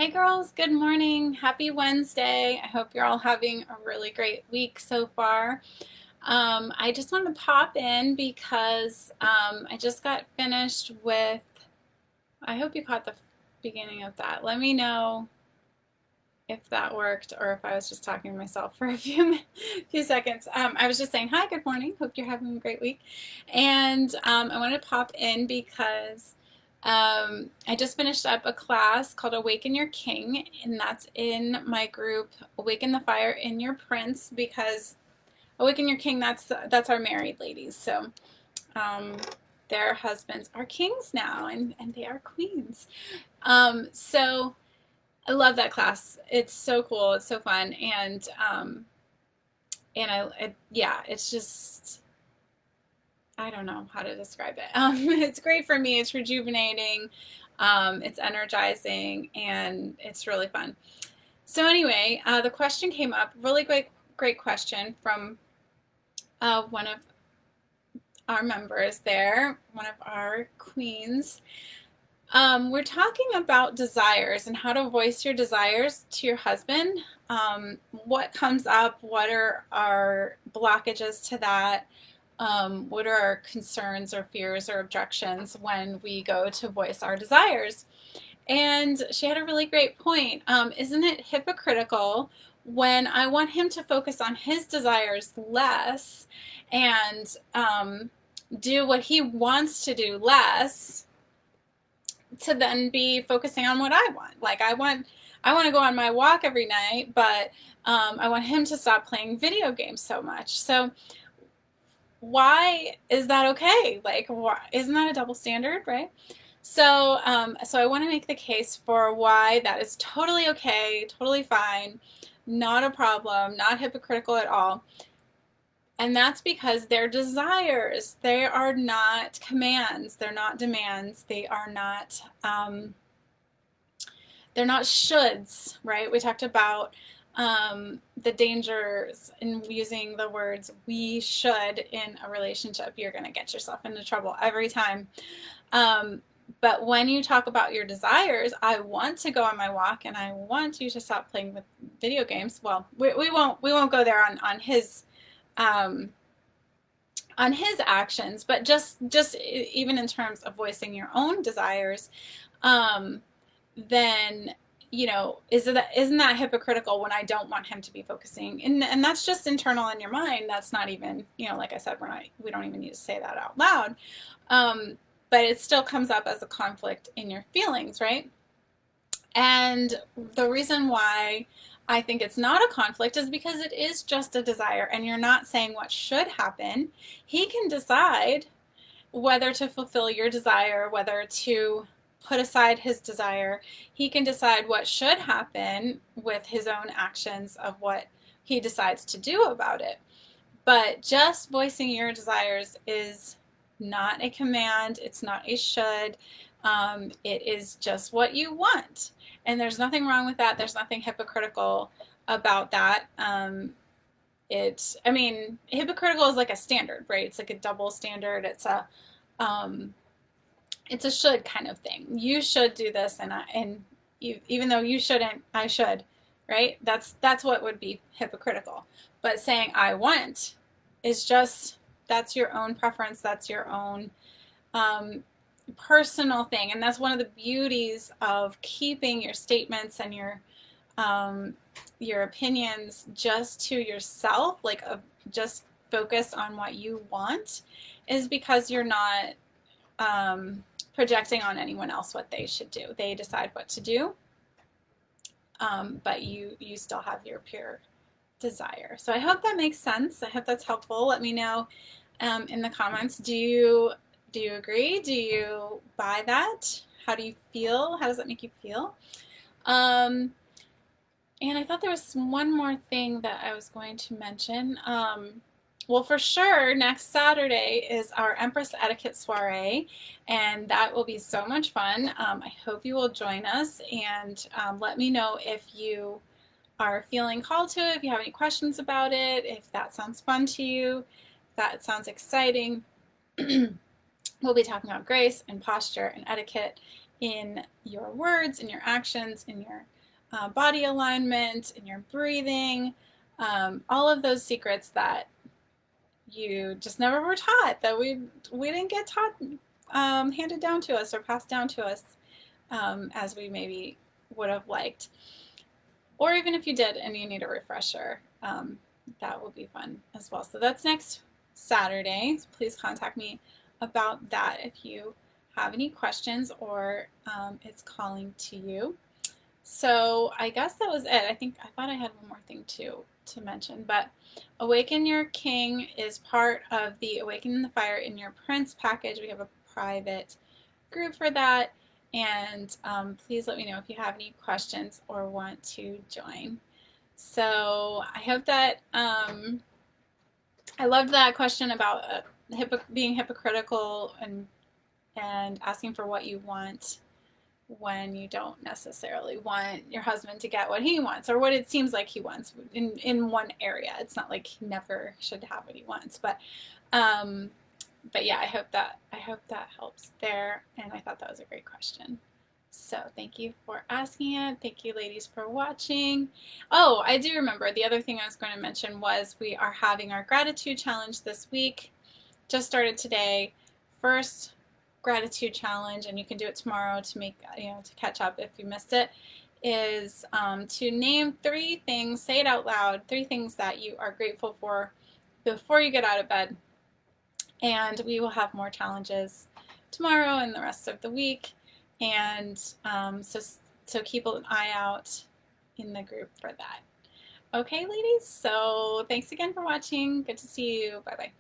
Hey girls, good morning. Happy Wednesday. I hope you're all having a really great week so far. I just wanted to pop in because I just got finished with, I hope you caught the beginning of that. Let me know if that worked or if I was just talking to myself for a few seconds. I was just saying, hi, good morning. Hope you're having a great week. And I wanted to pop in because I just finished up a class called Awaken Your King, and that's in my group, Awaken the Fire in Your Prince, because Awaken Your King, that's our married ladies. So um, their husbands are kings now, and they are queens. So I love that class. It's so cool. It's so fun, and yeah, it's just I don't know how to describe it. It's great for me. It's rejuvenating. It's energizing, and it's really fun. So anyway, the question came up. Really great question from one of our members there, one of our queens. We're talking about desires and how to voice your desires to your husband. What comes up? What are our blockages to that? What are our concerns or fears or objections when we go to voice our desires? And she had a really great point. Isn't it hypocritical when I want him to focus on his desires less and do what he wants to do less, to then be focusing on what I want? Like I want to go on my walk every night, but I want him to stop playing video games so much. So why is that okay? Like, why, isn't that a double standard, right? So I want to make the case for why that is totally okay, totally fine, not a problem, not hypocritical at all. And that's because they're desires. They are not commands. They're not demands. They're not shoulds, right? We talked about the dangers in using the words we should in a relationship. You're going to get yourself into trouble every time. But when you talk about your desires, I want to go on my walk and I want you to stop playing with video games. Well, we won't go there um, on his actions, but just even in terms of voicing your own desires, then isn't that hypocritical when I don't want him to be focusing? And that's just internal in your mind. That's not even, like I said, we don't even need to say that out loud. But it still comes up as a conflict in your feelings, right? And the reason why I think it's not a conflict is because it is just a desire, and you're not saying what should happen. He can decide whether to fulfill your desire, whether to put aside his desire. He can decide what should happen with his own actions of what he decides to do about it. But just voicing your desires is not a command. It's not a should. It is just what you want. And there's nothing wrong with that. There's nothing hypocritical about that. Hypocritical is like a standard, right? It's like a double standard. It's a should kind of thing. You should do this, even though you shouldn't, I should, right? That's what would be hypocritical. But saying I want is just, that's your own preference. That's your own personal thing, and that's one of the beauties of keeping your statements and your opinions just to yourself, just focus on what you want, is because you're not projecting on anyone else what they should do. They decide what to do, but you still have your pure desire. So I hope that makes sense. I hope that's helpful. Let me know in the comments. Do you agree? Do you buy that? How do you feel? How does that make you feel? And I thought there was one more thing that I was going to mention. Well, for sure, next Saturday is our Empress Etiquette soiree, and that will be so much fun. I hope you will join us, and let me know if you are feeling called to it, if you have any questions about it, if that sounds fun to you, if that sounds exciting. We'll be talking about grace and posture and etiquette in your words, in your actions, in your body alignment, in your breathing, all of those secrets that you just never were taught, that we didn't get taught, handed down to us or passed down to us as we maybe would have liked. Or even if you did and you need a refresher, that will be fun as well. So that's next Saturday. So please contact me about that if you have any questions or it's calling to you. So I guess that was it. I thought I had one more thing to mention, but Awaken Your King is part of the Awakening the Fire in Your Prince package. We have a private group for that, and please let me know if you have any questions or want to join. So I hope that I loved that question about being hypocritical and asking for what you want when you don't necessarily want your husband to get what he wants or what it seems like he wants in one area. It's not like he never should have what he wants, but yeah, I hope that helps there, and I thought that was a great question. So thank you for asking it. Thank you, ladies, for watching. Oh, I do remember the other thing I was going to mention was we are having our gratitude challenge this week. Just started today. First gratitude challenge, and you can do it tomorrow to make, to catch up if you missed it, is to name 3 things, say it out loud, 3 things that you are grateful for before you get out of bed. And we will have more challenges tomorrow and the rest of the week. And so keep an eye out in the group for that. Okay, ladies, so thanks again for watching. Good to see you. Bye-bye.